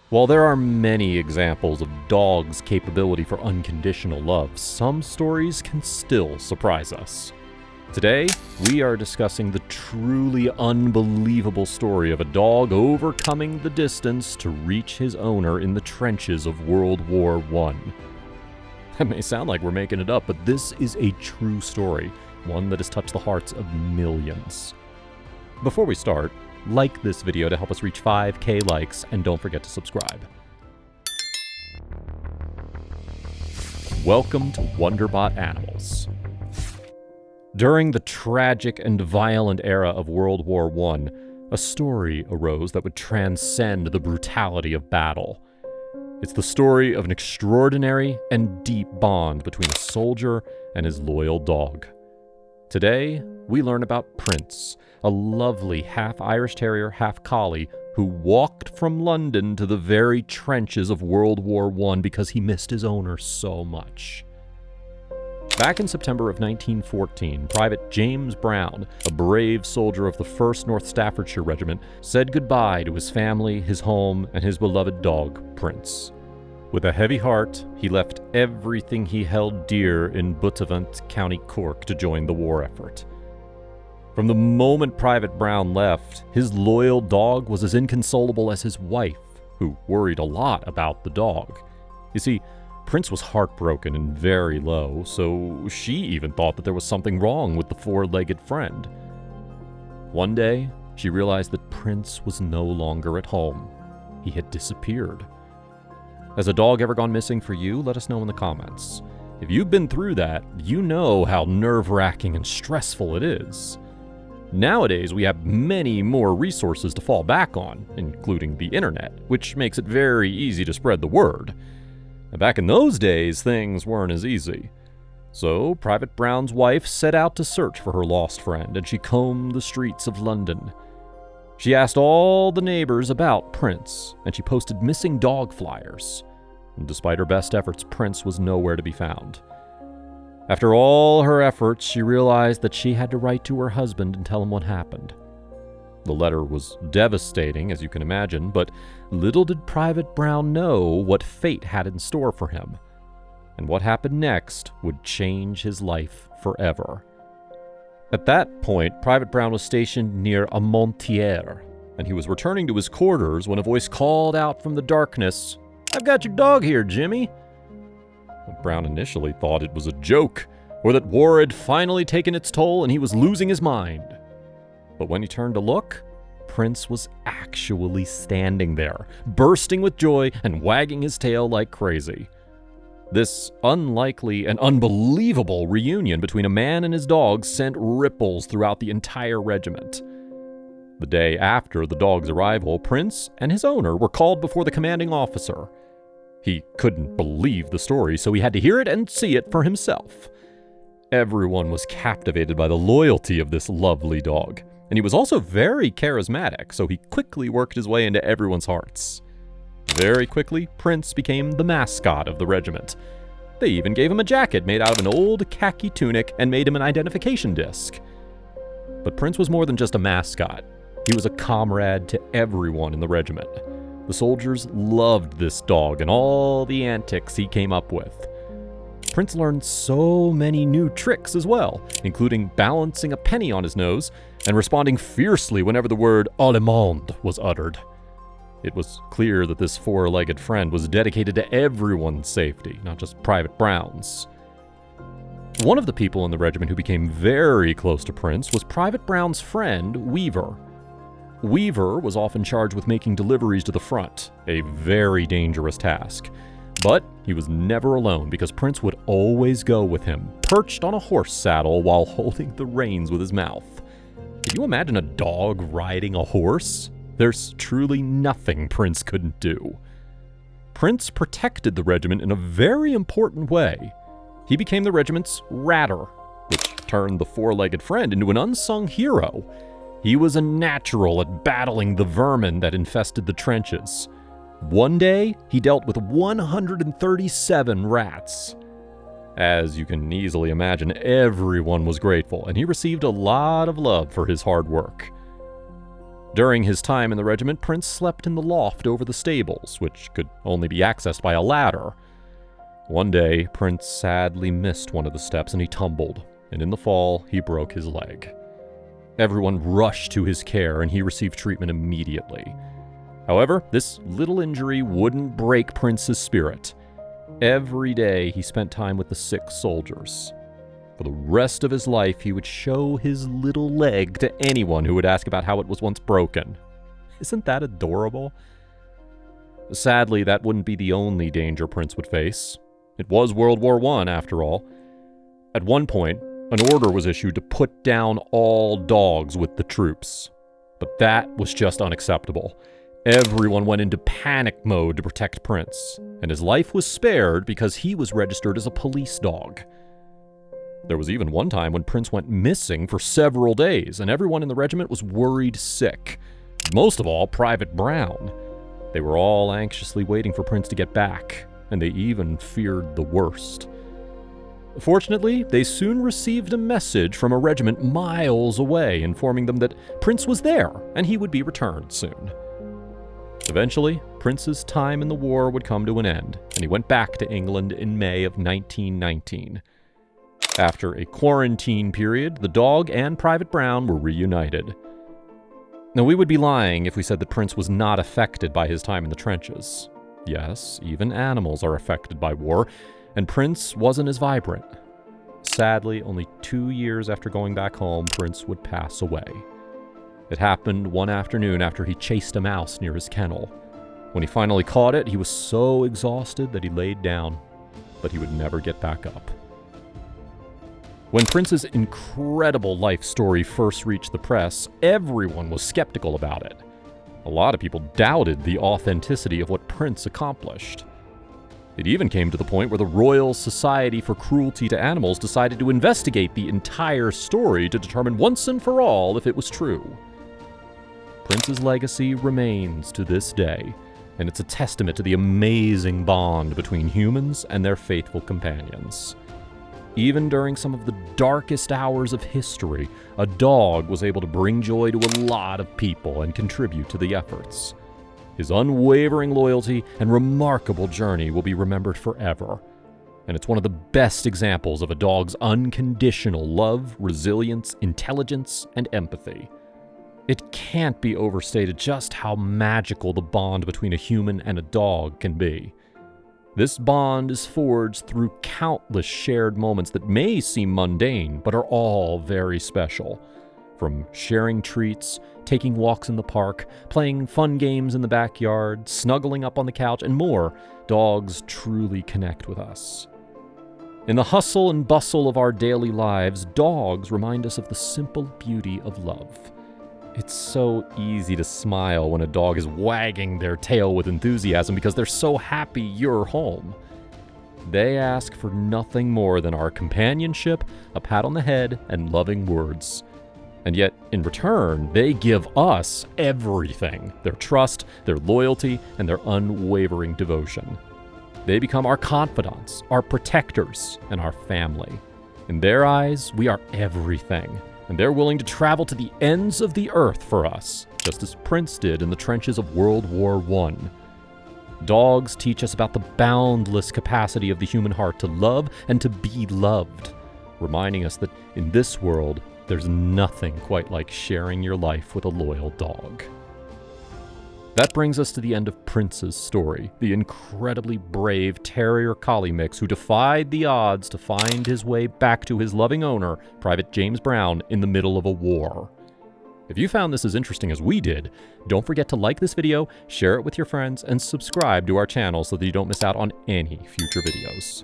While there are many examples of dogs' capability for unconditional love, some stories can still surprise us. Today, we are discussing the truly unbelievable story of a dog overcoming the distance to reach his owner in the trenches of World War I. That may sound like we're making it up, but this is a true story, one that has touched the hearts of millions. Before we start, like this video to help us reach 5K likes, and don't forget to subscribe. Welcome to Wonderbot Animals. During the tragic and violent era of World War I, a story arose that would transcend the brutality of battle. It's the story of an extraordinary and deep bond between a soldier and his loyal dog. Today, we learn about Prince, a lovely half-Irish Terrier, half-Collie, who walked from London to the very trenches of World War I because he missed his owner so much. Back in September of 1914, Private James Brown, a brave soldier of the 1st North Staffordshire Regiment, said goodbye to his family, his home, and his beloved dog, Prince. With a heavy heart, he left everything he held dear in Buttevant, County Cork, to join the war effort. From the moment Private Brown left, his loyal dog was as inconsolable as his wife, who worried a lot about the dog. You see, Prince was heartbroken and very low, so she even thought that there was something wrong with the four-legged friend. One day, she realized that Prince was no longer at home. He had disappeared. Has a dog ever gone missing for you? Let us know in the comments. If you've been through that, you know how nerve-wracking and stressful it is. Nowadays, we have many more resources to fall back on, including the internet, which makes it very easy to spread the word. Back in those days, things weren't as easy. So, Private Brown's wife set out to search for her lost friend, and she combed the streets of London. She asked all the neighbors about Prince, and she posted missing dog flyers. And despite her best efforts, Prince was nowhere to be found. After all her efforts, she realized that she had to write to her husband and tell him what happened. The letter was devastating, as you can imagine, but little did Private Brown know what fate had in store for him. And what happened next would change his life forever. At that point, Private Brown was stationed near Armentières, and he was returning to his quarters when a voice called out from the darkness, "I've got your dog here, Jimmy." Brown initially thought it was a joke, or that war had finally taken its toll and he was losing his mind. But when he turned to look, Prince was actually standing there, bursting with joy and wagging his tail like crazy. This unlikely and unbelievable reunion between a man and his dog sent ripples throughout the entire regiment. The day after the dog's arrival, Prince and his owner were called before the commanding officer. He couldn't believe the story, so he had to hear it and see it for himself. Everyone was captivated by the loyalty of this lovely dog. And he was also very charismatic, so he quickly worked his way into everyone's hearts. Very quickly, Prince became the mascot of the regiment. They even gave him a jacket made out of an old khaki tunic and made him an identification disc. But Prince was more than just a mascot. He was a comrade to everyone in the regiment. The soldiers loved this dog and all the antics he came up with. Prince learned so many new tricks as well, including balancing a penny on his nose and responding fiercely whenever the word "Allemand" was uttered. It was clear that this four-legged friend was dedicated to everyone's safety, not just Private Brown's. One of the people in the regiment who became very close to Prince was Private Brown's friend, Weaver. Weaver was often charged with making deliveries to the front, a very dangerous task. But he was never alone because Prince would always go with him, perched on a horse saddle while holding the reins with his mouth. Can you imagine a dog riding a horse? There's truly nothing Prince couldn't do. Prince protected the regiment in a very important way. He became the regiment's ratter, which turned the four-legged friend into an unsung hero. He was a natural at battling the vermin that infested the trenches. One day, he dealt with 137 rats. As you can easily imagine, everyone was grateful, and he received a lot of love for his hard work. During his time in the regiment, Prince slept in the loft over the stables, which could only be accessed by a ladder. One day, Prince sadly missed one of the steps and he tumbled, and in the fall, he broke his leg. Everyone rushed to his care and he received treatment immediately. However, this little injury wouldn't break Prince's spirit. Every day, he spent time with the sick soldiers. For the rest of his life, he would show his little leg to anyone who would ask about how it was once broken. Isn't that adorable? Sadly, that wouldn't be the only danger Prince would face. It was World War I, after all. At one point, an order was issued to put down all dogs with the troops. But that was just unacceptable. Everyone went into panic mode to protect Prince, and his life was spared because he was registered as a police dog. There was even one time when Prince went missing for several days, and everyone in the regiment was worried sick. Most of all, Private Brown. They were all anxiously waiting for Prince to get back, and they even feared the worst. Fortunately, they soon received a message from a regiment miles away informing them that Prince was there and he would be returned soon. Eventually, Prince's time in the war would come to an end, and he went back to England in May of 1919. After a quarantine period, the dog and Private Brown were reunited. Now, we would be lying if we said that Prince was not affected by his time in the trenches. Yes, even animals are affected by war, and Prince wasn't as vibrant. Sadly, only 2 years after going back home, Prince would pass away. It happened one afternoon after he chased a mouse near his kennel. When he finally caught it, he was so exhausted that he laid down, but he would never get back up. When Prince's incredible life story first reached the press, everyone was skeptical about it. A lot of people doubted the authenticity of what Prince accomplished. It even came to the point where the Royal Society for Cruelty to Animals decided to investigate the entire story to determine once and for all if it was true. Prince's legacy remains to this day, and it's a testament to the amazing bond between humans and their faithful companions. Even during some of the darkest hours of history, a dog was able to bring joy to a lot of people and contribute to the efforts. His unwavering loyalty and remarkable journey will be remembered forever, and it's one of the best examples of a dog's unconditional love, resilience, intelligence, and empathy. It can't be overstated just how magical the bond between a human and a dog can be. This bond is forged through countless shared moments that may seem mundane, but are all very special. From sharing treats, taking walks in the park, playing fun games in the backyard, snuggling up on the couch, and more, dogs truly connect with us. In the hustle and bustle of our daily lives, dogs remind us of the simple beauty of love. It's so easy to smile when a dog is wagging their tail with enthusiasm because they're so happy you're home. They ask for nothing more than our companionship, a pat on the head, and loving words. And yet, in return, they give us everything: their trust, their loyalty, and their unwavering devotion. They become our confidants, our protectors, and our family. In their eyes, we are everything, and they're willing to travel to the ends of the earth for us, just as Prince did in the trenches of World War I. Dogs teach us about the boundless capacity of the human heart to love and to be loved, reminding us that in this world, there's nothing quite like sharing your life with a loyal dog. That brings us to the end of Prince's story, the incredibly brave terrier-collie mix who defied the odds to find his way back to his loving owner, Private James Brown, in the middle of a war. If you found this as interesting as we did, don't forget to like this video, share it with your friends, and subscribe to our channel so that you don't miss out on any future videos.